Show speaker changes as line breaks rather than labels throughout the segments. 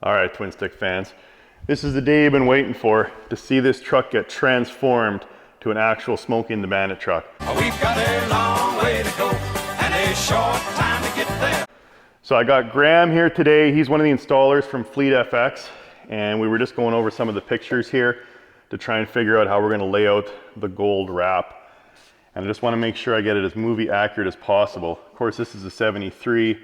All right, Twin Stick fans, this is the day you've been waiting for, to see this truck get transformed to an actual Smokey and the Bandit truck.
We've got a long way to go and a short time to get there.
So I got Graham here today. He's one of the installers from FleetFX, and we were just going over some of the pictures here to try and figure out how we're going to lay out the gold wrap. And I just want to make sure I get it as movie accurate as possible. Of course, this is a 73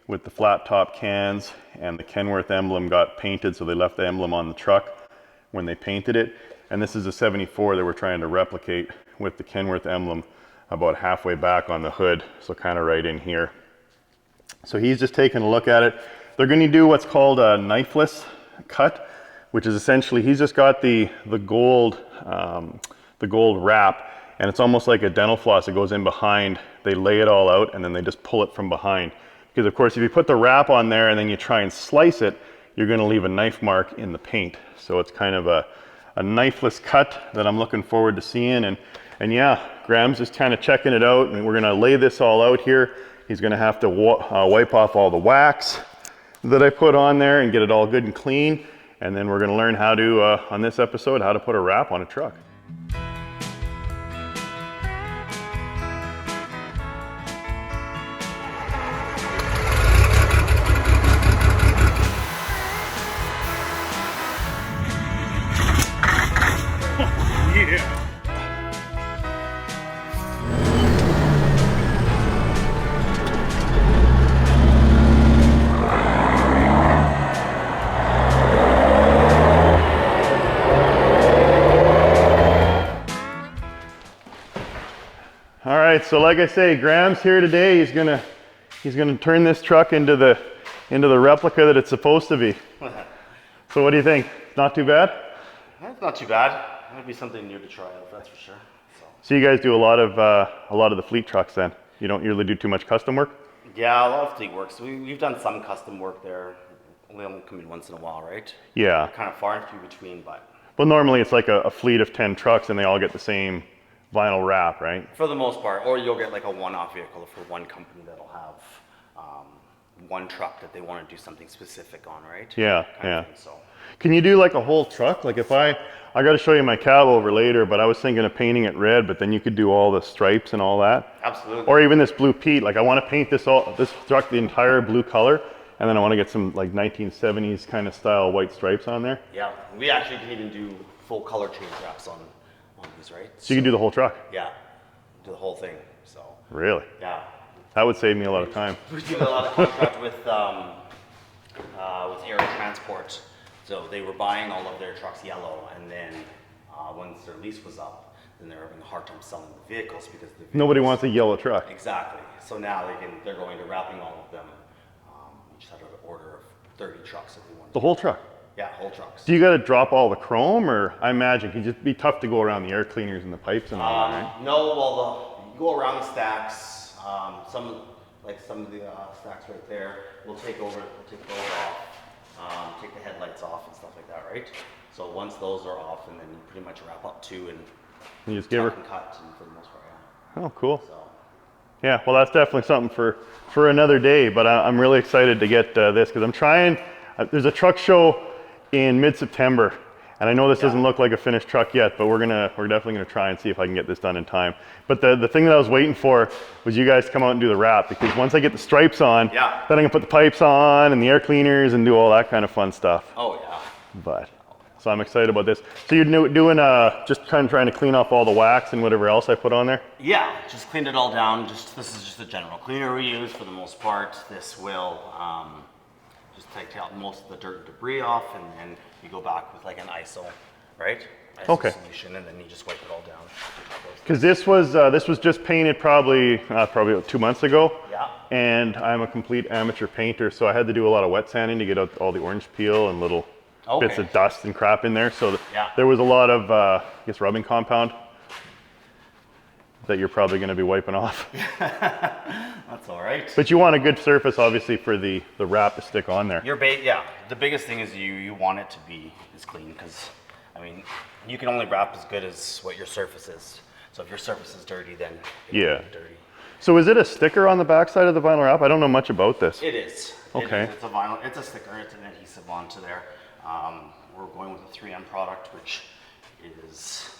with the flat top cans, and the Kenworth emblem got painted, so they left the emblem on the truck when they painted it. And this is a 74 that we're trying to replicate with the Kenworth emblem about halfway back on the hood, so kind of right in here. So he's just taking a look at it. They're going to do what's called a knifeless cut, which is essentially, he's just got the gold wrap, and it's almost like a dental floss that goes in behind. They lay it all out and then they just pull it from behind. Because of course, if you put the wrap on there and then you try and slice it, you're going to leave a knife mark in the paint. So it's kind of a knifeless cut that I'm looking forward to seeing. And yeah, Graham's just kind of checking it out, and we're going to lay this all out here. He's going to have to wipe off all the wax that I put on there and get it all good and clean. And then we're going to learn how to, on this episode, how to put a wrap on a truck. All right, so like I say, Graham's here today. He's gonna turn this truck into the replica that it's supposed to be. So what do you think? Not too bad?
That's not too bad. That'd be something new to try out, that's for sure.
So you guys do a lot of the fleet trucks then? You don't really do too much custom work?
Yeah, a lot of fleet work. So we've done some custom work there. We only come in once in a while, right?
Yeah.
Kind of far and few between, but.
Well, normally it's like a fleet of 10 trucks and they all get the same vinyl wrap, right?
For the most part, or you'll get like a one-off vehicle for one company that'll have one truck that they want to do something specific on, right?
Yeah,
kind
yeah.
of thing, so.
Can you do like a whole truck? Like if I got to show you my cab over later, but I was thinking of painting it red, but then you could do all the stripes and all that.
Absolutely.
Or even this blue peat. Like I want to paint this truck the entire blue color, and then I want to get some like 1970s kind of style white stripes on there.
Yeah, we actually can even do full color change wraps on these, right?
So you can do the whole truck?
Yeah, do the whole thing, so.
Really?
Yeah.
That would save me a lot of time.
We do a lot of contract with air transport. So they were buying all of their trucks yellow, and then once their lease was up, then they were having a hard time selling the vehicles because
Nobody wants a yellow truck.
Exactly. So now they're going to wrapping all of them. We just had an order of 30 trucks if we want.
The whole truck?
Yeah, whole trucks.
Do you got to drop all the chrome, or I imagine it can just be tough to go around the air cleaners and the pipes and all that, right?
No, well, you go around the stacks. Some of the stacks right there, we'll take those off, take the headlights off and stuff like that, right? So once those are off, and then you pretty much wrap up two and
you just give her.
And cut, and for the most part, yeah.
Oh, cool.
So.
Yeah, well, that's definitely something for another day. But I'm really excited to get this because I'm trying. There's a truck show in mid-September, and I know this doesn't look like a finished truck yet, but we're definitely gonna try and see if I can get this done in time. But the thing that I was waiting for was you guys to come out and do the wrap, because once I get the stripes on, then I can put the pipes on and the air cleaners and do all that kind of fun stuff.
Oh yeah.
So I'm excited about this. So you're doing just kind of trying to clean off all the wax and whatever else I put on there?
Yeah, just cleaned it all down. This is just a general cleaner we use for the most part. This will just take out most of the dirt and debris off, and then you go back with like an ISO, right? ISO solution, and then you just wipe it all down.
Because this was just painted probably about 2 months ago.
Yeah. And
I'm a complete amateur painter, so I had to do a lot of wet sanding to get out all the orange peel and little bits of dust and crap in there. So there was a lot of, I guess, rubbing compound that you're probably going to be wiping off.
That's all right.
But you want a good surface, obviously, for the wrap to stick on there.
The biggest thing is you want it to be as clean, because, I mean, you can only wrap as good as what your surface is. So if your surface is dirty, then it's dirty.
So is it a sticker on the backside of the vinyl wrap? I don't know much about this.
It is.
Okay.
It's a vinyl, it's a sticker, it's an adhesive onto there. We're going with a 3M product, which is,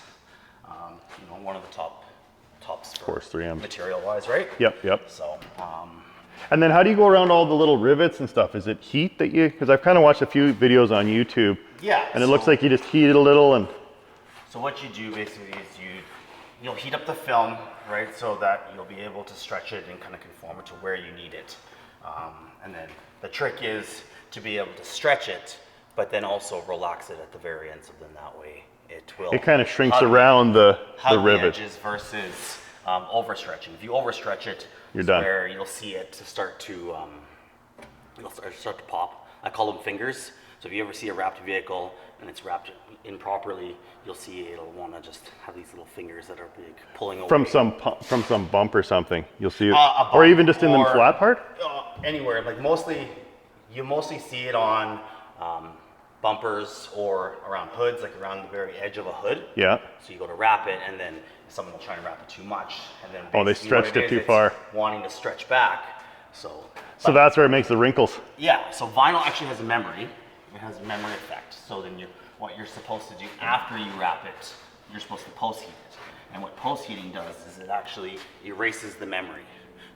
you know, one of the tops
Of course, 3M.
material-wise, right?
Yep.
So,
And then how do you go around all the little rivets and stuff? Is it heat that you, because I've kind of watched a few videos on YouTube.
yeah.
And it looks like you just heat it a little and.
So what you do basically is you'll heat up the film, right, so that you'll be able to stretch it and kind of conform it to where you need it. And then the trick is to be able to stretch it, but then also relax it at the very end, so then that way it will.
It kind of shrinks around the
hug
rivet.
the edges versus overstretching. If you overstretch it,
You're
it's
done.
where you'll see it start to pop. I call them fingers. So if you ever see a wrapped vehicle and it's wrapped improperly, you'll see it'll want to just have these little fingers that are big, pulling away.
From some bump or something, you'll see it,
A bump
or even just in the
or-
flat part.
Anywhere, like you mostly see it on bumpers or around hoods, like around the very edge of a hood.
Yeah.
So you go to wrap it, and then someone will try and wrap it too much, and then
Oh, they
basically what
stretched it
is,
too
it's
far.
wanting to stretch back. So
That's where it makes the wrinkles.
yeah, so vinyl actually has a memory. It has a memory effect. So then what you're supposed to do after you wrap it, you're supposed to post heat it. And what post heating does is it actually erases the memory.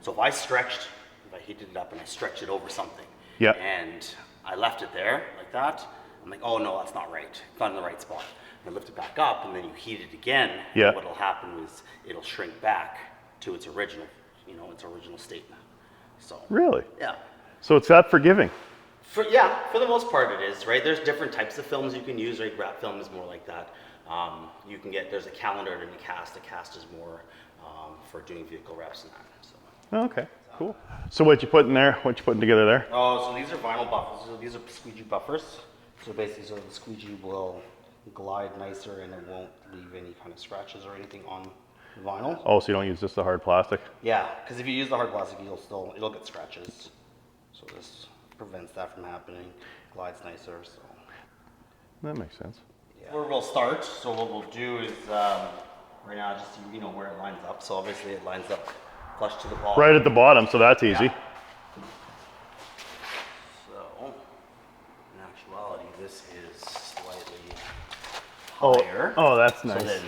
So if I heated it up and I stretched it over something,
Yeah.
and I left it there like that, I'm like, oh no, that's not right. It's not in the right spot. And I lift it back up, and then you heat it again.
Yeah.
And what'll happen is it'll shrink back to its original, its original state. So
Really?
yeah.
So it's that forgiving.
For the most part it is, right? There's different types of films you can use, right? Wrap film is more like that. You can there's a calendar and a cast. A cast is more for doing vehicle wraps and that. So.
Oh, okay, cool. So what you putting there? What you putting together there?
Oh, so these are vinyl buffers. So these are squeegee buffers. So basically, so the squeegee will glide nicer and it won't leave any kind of scratches or anything on the vinyl.
Oh, so you don't use just the hard plastic?
Yeah, because if you use the hard plastic, it'll get scratches. So this prevents that from happening. Glides nicer, so.
That makes sense.
Yeah. Where we'll start, so what we'll do is, right now, just so you know where it lines up. So obviously it lines up flush to the bottom.
Right at the bottom, so that's easy.
Yeah. So, in actuality, this is slightly higher.
Oh, that's nice.
So then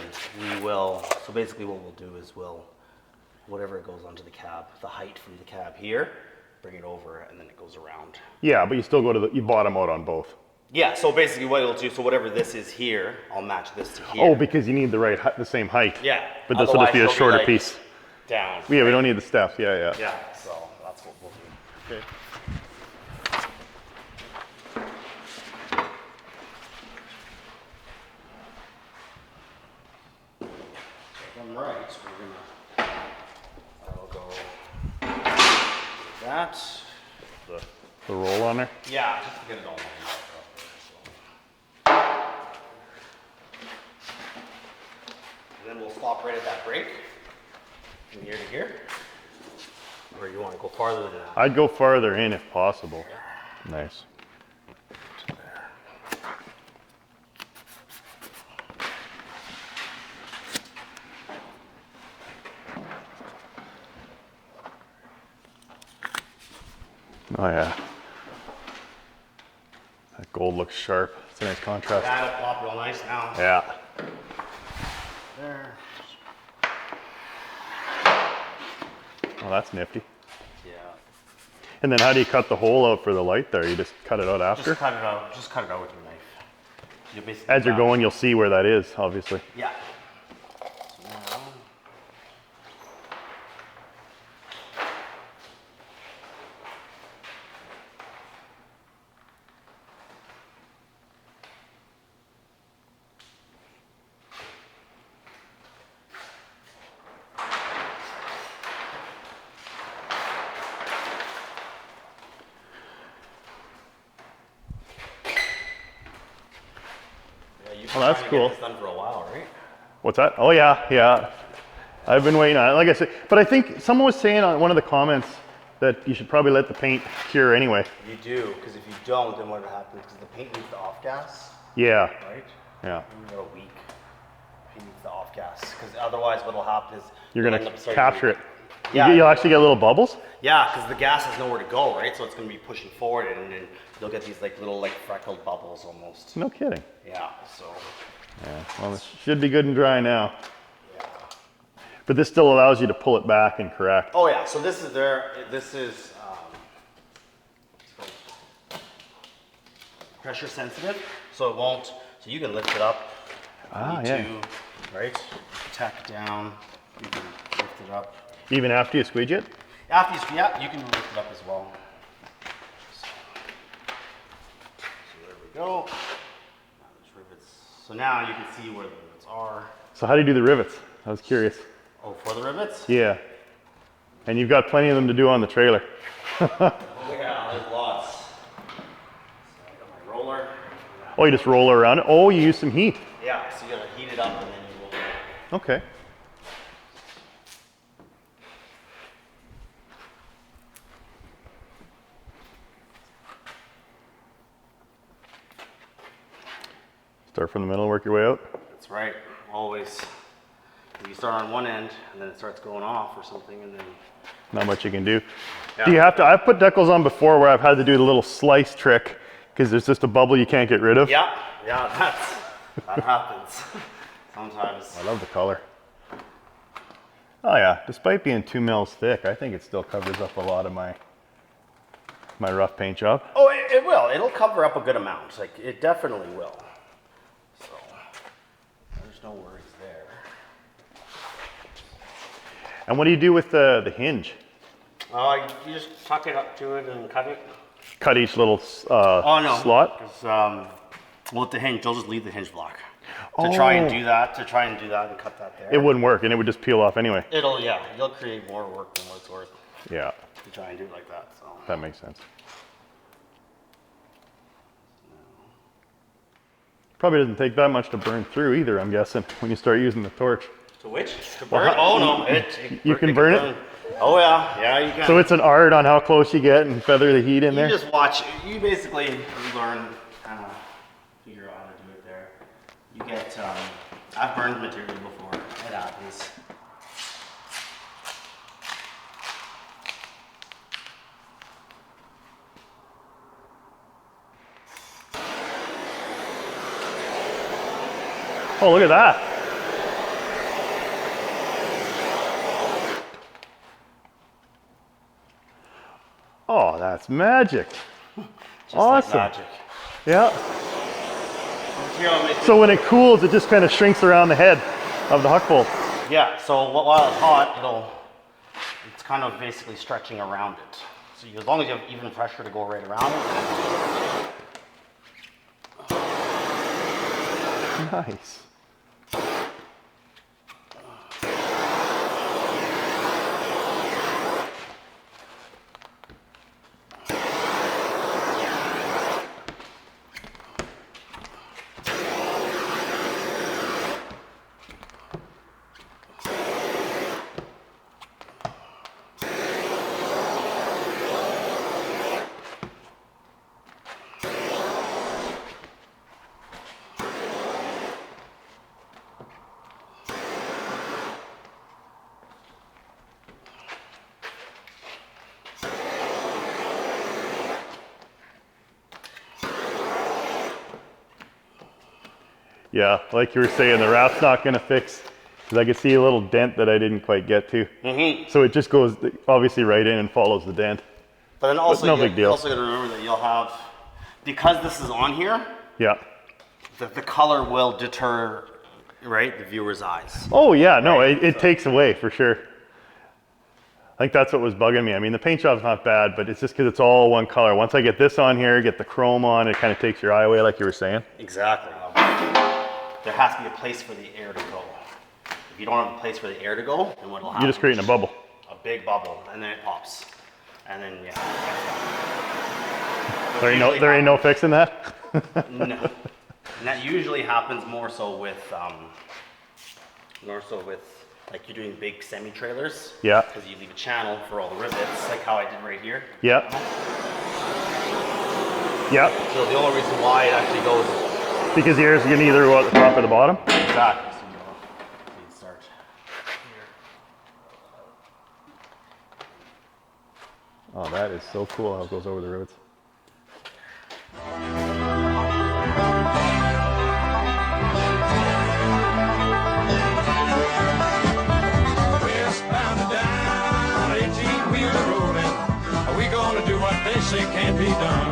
so basically what we'll do is whatever it goes onto the cab, the height from the cab here, bring it over, and then it goes around.
Yeah, but you still go to you bottom out on both.
Yeah, so basically what it'll do, so whatever this is here, I'll match this to here.
Oh, because you need the same height.
Yeah.
But this will just be a
Otherwise, it'll
shorter
like
piece.
Down.
Yeah, we don't need the steps. Yeah.
Yeah, so that's what we'll do.
Okay.
If I'm right, I'll go like that.
The roll on there.
Yeah, just to get it all lined up. And then we'll stop right at that break, from here to here. Or you want to go farther than that?
I'd go farther in if possible. Nice. Oh yeah. That gold looks sharp. It's a nice contrast.
That'll pop real nice now.
Yeah.
There.
Oh, that's nifty.
Yeah.
And then how do you cut the hole out for the light there? You just cut it out after?
Just cut it out. Just cut it out with your knife. You'll basically
As you're going, you'll see where that is, obviously.
Yeah. So now,
Oh, that's
trying to
cool.
get this done for a while, right?
What's that? Oh yeah. I've been waiting on it. Like I said, but I think someone was saying on one of the comments that you should probably let the paint cure anyway.
You do, because if you don't, then what happens? Because the paint needs the off gas,
Yeah.
right?
Yeah.
About a week. He needs the off gas, because otherwise, what'll happen is
You're
you'll
gonna
end up starting
capture
to-
it.
Yeah.
You'll actually get little bubbles?
Yeah, because the gas has nowhere to go, right? So it's going to be pushing forward, and then you'll get these like little like freckled bubbles almost.
No kidding.
Yeah. So.
Yeah, well, it should be good and dry now.
Yeah.
But this still allows you to pull it back and correct.
Oh yeah. So this is there. This is pressure sensitive, so it won't. So you can lift it up.
Yeah.
Right. Tack down. You can lift it up.
Even after you squeegee it?
After you, yeah, you can lift it up as well. So there we go. Now there's rivets. So now you can see where the rivets are.
So how do you do the rivets? I was curious.
Oh, for the rivets?
Yeah. And you've got plenty of them to do on the trailer.
Oh yeah, there's lots. So I got my roller.
Oh, you just roll around it? Oh, you use some heat.
Yeah, so you gotta heat it up and then you roll it.
Okay. Start from the middle, work your way out.
That's right, always. You start on one end and then it starts going off or something and then...
Not much you can do.
Yeah.
Do you have to, I've put decals on before where I've had to do the little slice trick because there's just a bubble you can't get rid of.
Yeah, that happens sometimes.
I love the color. Oh yeah, despite being 2 mils thick, I think it still covers up a lot of my rough paint job.
Oh, it will. It'll cover up a good amount. Like, it definitely will. So, there's no worries there.
And what do you do with the hinge?
You just tuck it up to it and cut it.
Cut each little slot?
Because, with the hinge, you'll just leave the hinge block. To try and do that and cut that there.
It wouldn't work and it would just peel off anyway.
You'll create more work than what it's worth.
Yeah.
To try and do it like that, so.
That makes sense. Probably doesn't take that much to burn through either, I'm guessing, when you start using the torch.
To which? To burn? Oh no,
you can burn it?
Oh yeah, you can.
So it's an art on how close you get and feather the heat in there?
You just watch, you basically learn kind of figure out how to do it there. You get, I've burned material before, it happens.
Oh, look at that. Oh, that's magic.
Just
Awesome.
like magic.
Yeah.
Material makes
So when it cools, it just kind of shrinks around the head of the huck bolt.
Yeah, so while it's hot, it's kind of basically stretching around it. So as long as you have even pressure to go right around it.
Nice. Yeah, like you were saying, the wrap's not going to fix, because I could see a little dent that I didn't quite get to. Mm-hmm. So it just goes obviously right in and follows the dent.
But then also,
no big deal.
You also got to remember that you'll have, because this is on here,
Yeah.
the color will deter, right, the viewer's eyes.
Oh yeah, no, it takes away for sure. I think that's what was bugging me. I mean, the paint job's not bad, but it's just because it's all one color. Once I get this on here, get the chrome on, it kind of takes your eye away, like you were saying.
Exactly. There has to be a place for the air to go. If you don't have a place for the air to go, then what'll happen?
You're just creating a bubble.
A big bubble, and then it pops. And then, yeah.
There ain't no fixing that?
No. And that usually happens more so with like you're doing big semi-trailers.
Yeah.
Because you leave a channel for all the rivets, like how I did right here.
Yeah. Yeah.
So the only reason why it actually goes...
Because the air is going to either go at the top or the bottom?
Exactly. So you'll start here.
Oh, that is so cool how it goes over the roots.
Westbound and down, 18-wheeler rolling. Are we gonna do what they say can't be done?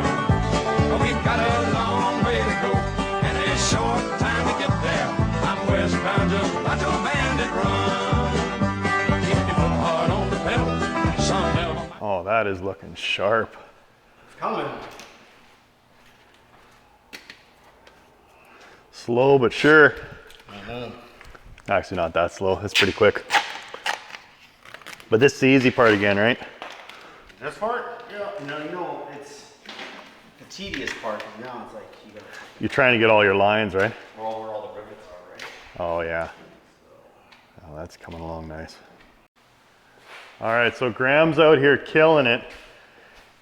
We've got a long way to go and a short time to get there. I'm westbound, just watch a bandit run. Keep your foot hard on the pedal. Some never.
Oh, that is looking sharp.
It's coming.
Slow but sure. Actually, not that slow. It's pretty quick. But this is the easy part again, right?
This part? Yeah. No, it's the tedious part. Now it's like you gotta.
You're trying to get all your lines, right?
Where all the rivets are, right?
Oh, yeah. Oh, that's coming along nice. All right, so Graham's out here killing it.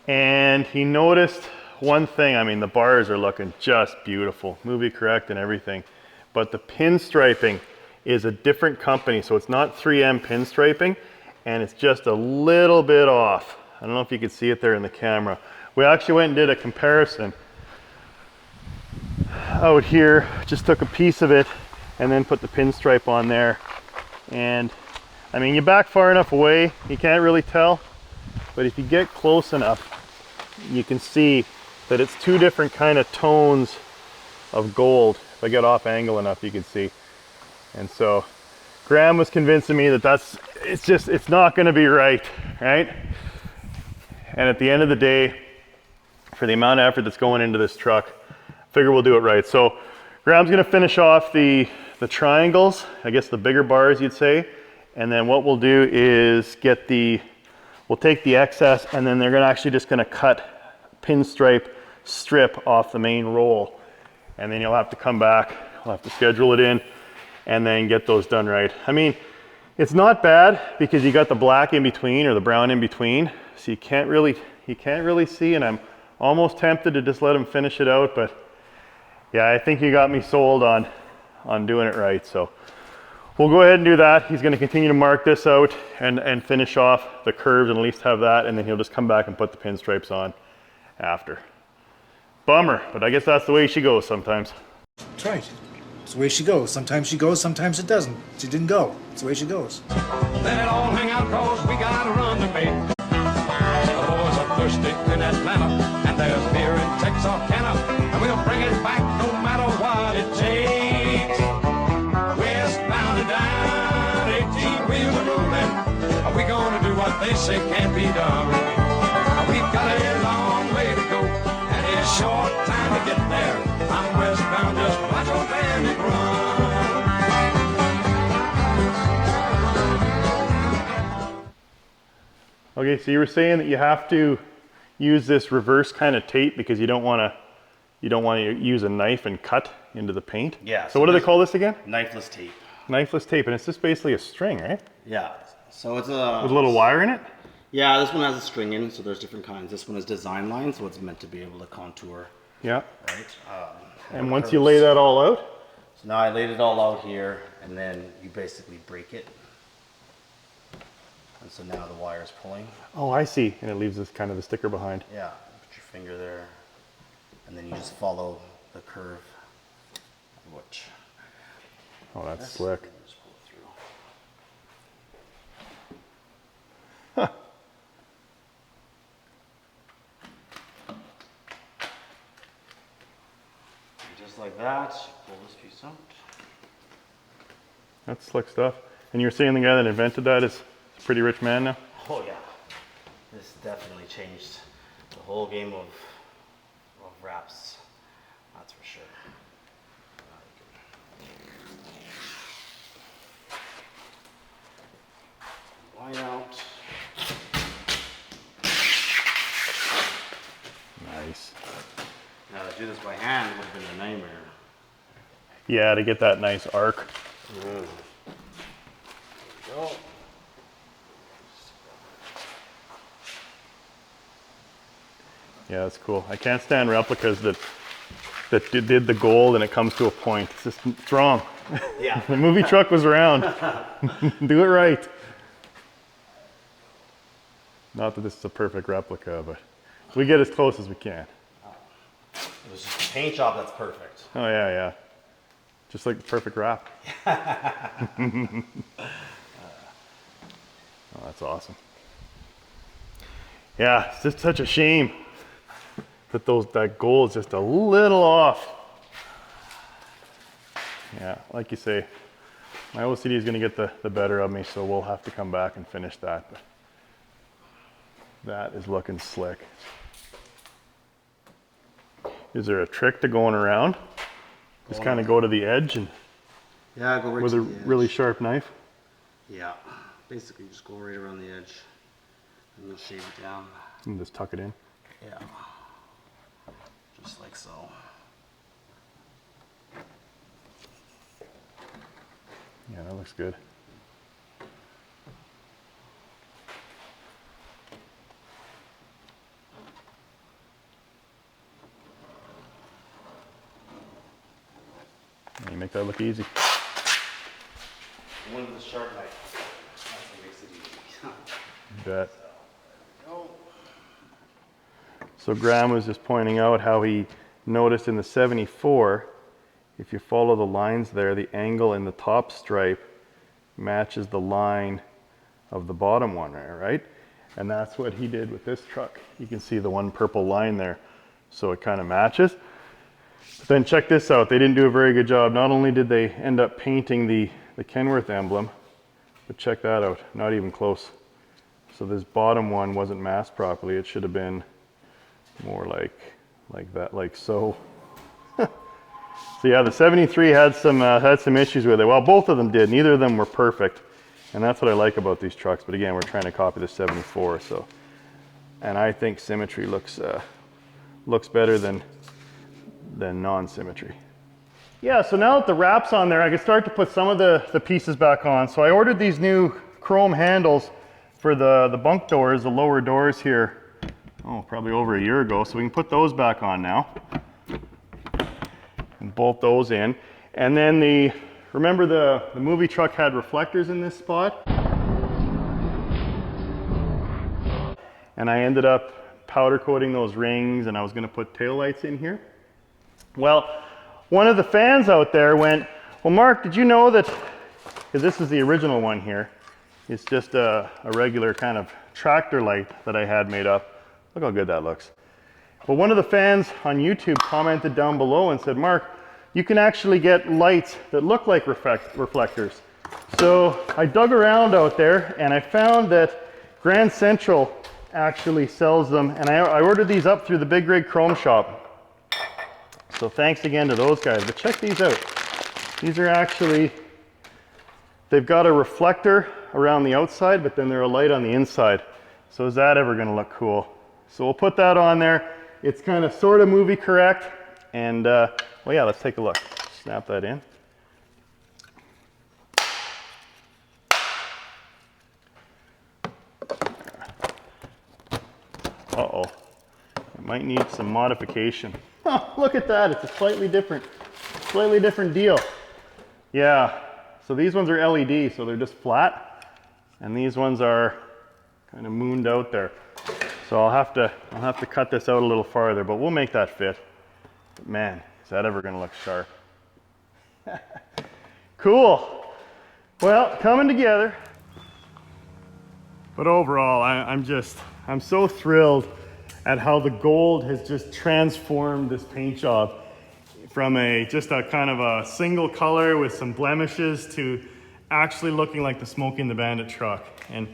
And he noticed one thing. I mean, the bars are looking just beautiful, movie correct and everything. But the pinstriping is a different company. So it's not 3M pinstriping, and it's just a little bit off. I don't know if you can see it there in the camera. We actually went and did a comparison out here, just took a piece of it and then put the pinstripe on there. And I mean, you back far enough away, you can't really tell, but if you get close enough, you can see that it's two different kind of tones of gold. If I get off angle enough, you can see. And so Graham was convincing me that it's not going to be right? And at the end of the day, for the amount of effort that's going into this truck, I figure we'll do it right. So Graham's going to finish off the triangles, I guess the bigger bars you'd say. And then what we'll do is we'll take the excess, and then they're actually just gonna cut pinstripe strip off the main roll. And then you'll have to come back, we'll have to schedule it in, and then get those done right. I mean, it's not bad because you got the black in between or the brown in between, so you can't really see, and I'm almost tempted to just let him finish it out, but yeah, I think you got me sold on doing it right. So we'll go ahead and do that. He's going to continue to mark this out and finish off the curves and at least have that, and then he'll just come back and put the pinstripes on after. Bummer, but I guess that's the way she goes sometimes.
That's right. It's the way she goes. Sometimes she goes, sometimes it doesn't. She didn't go. It's the way she goes.
Let it all hang out, cause we gotta run the bait. The boys are thirsty in Atlanta, and there's beer in Texarkana, and we'll bring it back no matter what it takes. Westbound and down, 18-wheeler rolling. Are we gonna do what they say can't be done? We've got a long way to go, and a short time to get there. I'm westbound, just watch old Bandit run.
Okay, so you were saying that you have to use this reverse kind of tape because you don't want to use a knife and cut into the paint.
Yeah.
So what do they call this again?
Knifeless tape.
Knifeless tape, and it's just basically a string, right?
Yeah. So it's a.
With a little wire in it?
Yeah, this one has a string in, so there's different kinds. This one is design line, so it's meant to be able to contour.
Yeah.
Right.
And once you lay that all out?
So now I laid it all out here, and then you basically break it. And so now the wire is pulling.
Oh, I see. And it leaves this kind of the sticker behind.
Yeah. Put your finger there, and then you just follow the curve. Which.
Oh, that's slick.
Just pull it through.
Huh.
Just like that, pull this piece out.
That's slick stuff. And you're saying the guy that invented that is a pretty rich man now?
Oh yeah, this definitely changed the whole game of wraps, that's for sure. Line out.
Nice.
Now to do this by hand would have been a nightmare.
Yeah, to get that nice arc.
There we go.
Yeah, that's cool. I can't stand replicas that did the gold and it comes to a point. It's wrong.
Yeah.
The movie truck was around. Do it right. Not that this is a perfect replica, but we get as close as we can.
It was just a paint job that's perfect.
Oh yeah, yeah. Just like the perfect wrap. Oh, that's awesome. Yeah, it's just such a shame that that gold is just a little off. Yeah, like you say, my OCD is going to get the better of me, so we'll have to come back and finish that. But that is looking slick. Is there a trick to going around? Just kind of go to the edge and
Yeah, go right
with
to
a
the edge.
really sharp knife?
Yeah, basically just go right around the edge and you'll shave it down.
And just tuck it in.
Yeah, just like so.
Yeah, that looks good. You make that look easy.
One with a sharp knife. That's what makes it easy.
You bet. So Graham was just pointing out how he noticed in the 74, if you follow the lines there, the angle in the top stripe matches the line of the bottom one there, right? And that's what he did with this truck. You can see the one purple line there. So it kind of matches. But then check this out. They didn't do a very good job. Not only did they end up painting the Kenworth emblem, but check that out. Not even close. So this bottom one wasn't masked properly. It should have been more like that, like so. So yeah, the 73 had some issues with it. Well, both of them did. Neither of them were perfect, and that's what I like about these trucks. But again, we're trying to copy the 74, so. And I think symmetry looks better than non-symmetry. Yeah, so now that the wrap's on there, I can start to put some of the pieces back on. So I ordered these new chrome handles for the bunk doors, the lower doors here, probably over a year ago. So we can put those back on now and bolt those in. And then remember the movie truck had reflectors in this spot? And I ended up powder coating those rings, and I was gonna put taillights in here. Well, one of the fans out there went, well, Mark, did you know that, because this is the original one here, it's just a regular kind of tractor light that I had made up. Look how good that looks. Well, one of the fans on YouTube commented down below and said, Mark, you can actually get lights that look like reflectors. So I dug around out there and I found that Grand Central actually sells them, and I ordered these up through the Big Rig Chrome Shop. So thanks again to those guys, but check these out. These are actually, they've got a reflector around the outside, but then they're a light on the inside. So is that ever gonna look cool? So we'll put that on there. It's kind of sort of movie correct. And well, yeah, let's take a look. Snap that in. Uh-oh, it might need some modification. Oh, look at that, it's a slightly different deal. Yeah, so these ones are LED, so they're just flat. And these ones are kind of mooned out there. So I'll have to cut this out a little farther, but we'll make that fit. But man, is that ever gonna look sharp? Cool. Well, coming together. But overall, I'm so thrilled at how the gold has just transformed this paint job from just a kind of a single color with some blemishes to actually looking like the Smokey and the Bandit truck. And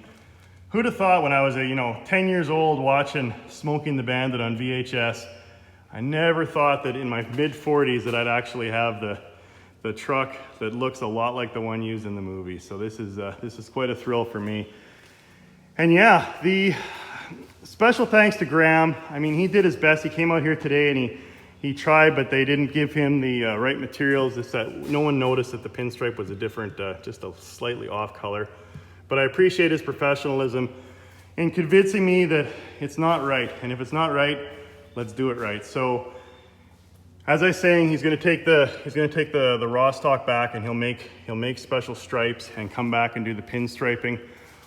who'd have thought when I was 10 years old watching Smokey and the Bandit on VHS, I never thought that in my mid-40s that I'd actually have the truck that looks a lot like the one used in the movie. So this is quite a thrill for me. And yeah, the special thanks to Graham. I mean, he did his best. He came out here today and he tried, but they didn't give him the right materials. No one noticed that the pinstripe was a different, just a slightly off color. But I appreciate his professionalism in convincing me that it's not right. And if it's not right, let's do it right. So, as I was saying, he's going to take the raw stock back, and he'll make special stripes and come back and do the pinstriping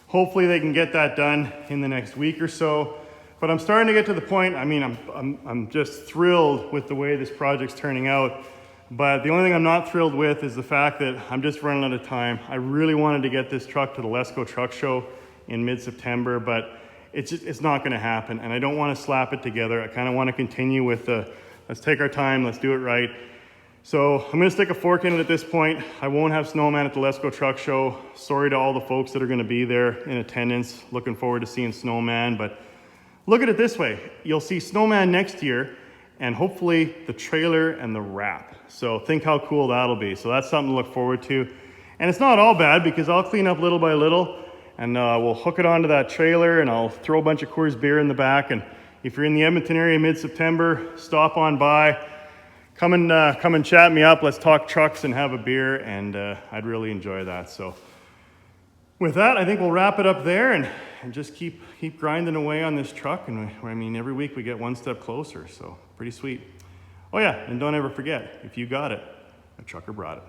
hopefully they can get that done in the next week or so. But I'm starting to get to the point, I mean, I'm just thrilled with the way this project's turning out. But the only thing I'm not thrilled with is the fact that I'm just running out of time. I really wanted to get this truck to the Lesko Truck Show in mid-September, but it's not gonna happen. And I don't wanna slap it together. I kinda wanna continue with the, let's take our time, let's do it right. So I'm gonna stick a fork in it at this point. I won't have Snowman at the Lesko Truck Show. Sorry to all the folks that are gonna be there in attendance. Looking forward to seeing Snowman, but look at it this way. You'll see Snowman next year and hopefully the trailer and the wrap. So think how cool that'll be. So that's something to look forward to. And it's not all bad because I'll clean up little by little and we'll hook it onto that trailer and I'll throw a bunch of Coors beer in the back. And if you're in the Edmonton area mid-September, stop on by. Come and chat me up. Let's talk trucks and have a beer, and I'd really enjoy that. So with that, I think we'll wrap it up there and just keep grinding away on this truck. And I mean, every week we get one step closer, so pretty sweet. Oh yeah, and don't ever forget, if you got it, a trucker brought it.